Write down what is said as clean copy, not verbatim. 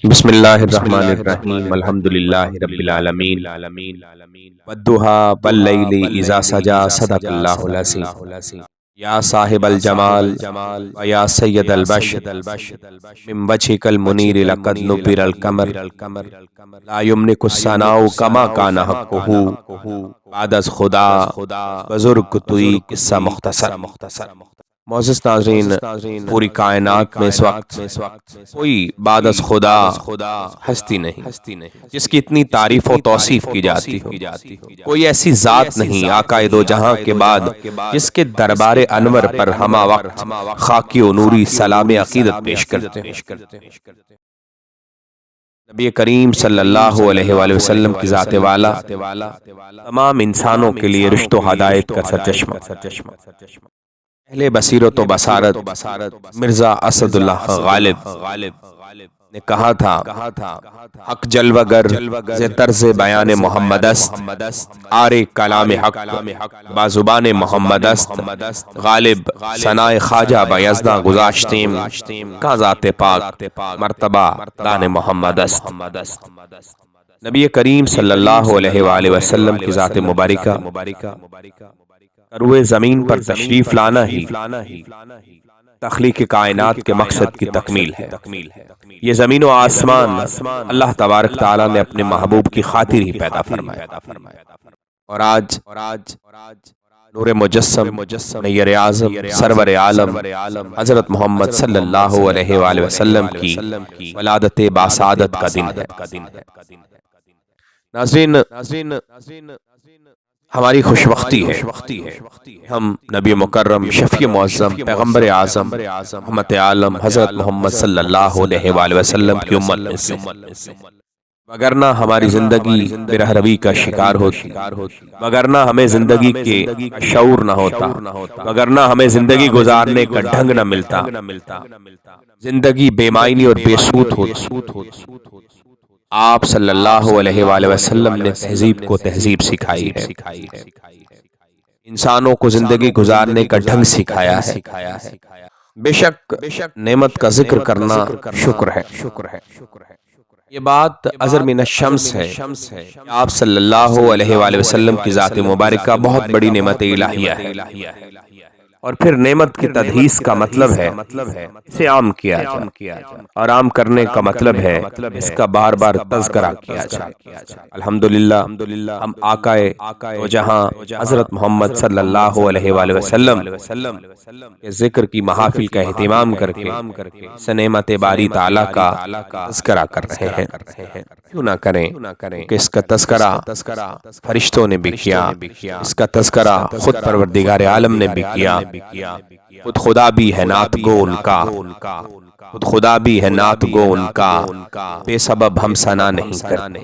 بسم اللہ الرحمن الرحیم الحمد للہ رب العالمین والضحیٰ واللیل اذا سجا صدق اللہ العظیم یا صاحب الجمال و یا سید البشر من وجهک المنیر لقد نبر القمر لا یملک الثناء کما کان حقہ بعد از خدا بزرگ توئی قصہ مختصر۔ معزز ناظرین، پوری کائنات میں اس وقت کوئی بعد از خدا ہستی نہیں جس کی اتنی تعریف و توصیف کی جاتی ہو۔ کوئی ایسی ذات نہیں آقائے دو جہاں کے بعد جس کے دربار انور پر ہمہ وقت خاکی و نوری سلام عقیدت پیش کرتے ہیں۔ نبی کریم صلی اللہ علیہ وآلہ وسلم کی ذات والا تمام انسانوں کے لیے رشت و ہدایت کا سرچشمہ، اہل بصیرت و بصارت مرزا اسد اللہ غالب نے کہا تھا، حق جلوہ گر ز طرز بیان محمد است، آرے کلام حق بازبان محمد است، غالب ثناء خواجہ بیزداں گذاشتیم، کا ذات پاک مرتبہ دان محمد است۔ نبی کریم صلی اللہ علیہ وآلہ وسلم کی ذات مبارکہ روئے زمین پر تشریف لانا ہی تخلیق کائنات کے مقصد کی تکمیل ہے۔ یہ زمین و آسمان اللہ تبارک تعالیٰ نے اپنے محبوب کی خاطر ہی پیدا فرمایا، اور آج نور مجسم نیر اعظم سرور عالم حضرت محمد صلی اللہ علیہ وآلہ وسلم کی ولادت باسعادت کا دن ہے۔ ناظرین، ہماری خوش بختی ہے ہم نبی مکرم شفیع معظم پیغمبر اعظم رحمت عالم حضرت محمد صلی اللہ علیہ وآلہ وسلم کی امت میں سے، وگرنہ ہماری زندگی برہ روی کا شکار ہوتی، وگرنہ ہمیں زندگی کے شعور نہ ہوتا، وگرنہ ہمیں زندگی گزارنے کا ڈھنگ نہ ملتا، زندگی بے معنی اور بے سود ہوتی۔ آپ صلی اللہ علیہ وآلہ وسلم نے تہذیب کو تہذیب سکھائی ہے، انسانوں کو زندگی گزارنے کا ڈھنگ سکھایا ہے۔ بے شک نعمت کا ذکر کرنا شکر ہے۔ یہ بات ازر من الشمس ہے کہ آپ صلی اللہ علیہ وآلہ وسلم کی ذات مبارکہ بہت بڑی نعمت الہیہ ہے، اور پھر نعمت کی تدھیس کا مطلب ہے اسے عام کیا جائے، اور عام کرنے کا مطلب ہے اس کا بار بار تذکرہ کیا جائے۔ الحمدللہ ہم آقائے دو جہاں حضرت محمد صلی اللہ علیہ وآلہ وسلم کے ذکر کی محافل کا اہتمام کر کے اس نعمت باری تعالیٰ کا تذکرہ کر رہے ہیں۔ کیوں نہ کریں، کہ اس کا تذکرہ فرشتوں نے بھی کیا، اس کا تذکرہ خود پروردگار عالم نے بھی کیا، خود خدا بھی ہے نعت گو ان کا، خود خدا بھی ہے نعت گو ان کا، بے سبب ہم ثنا نہیں کرتے۔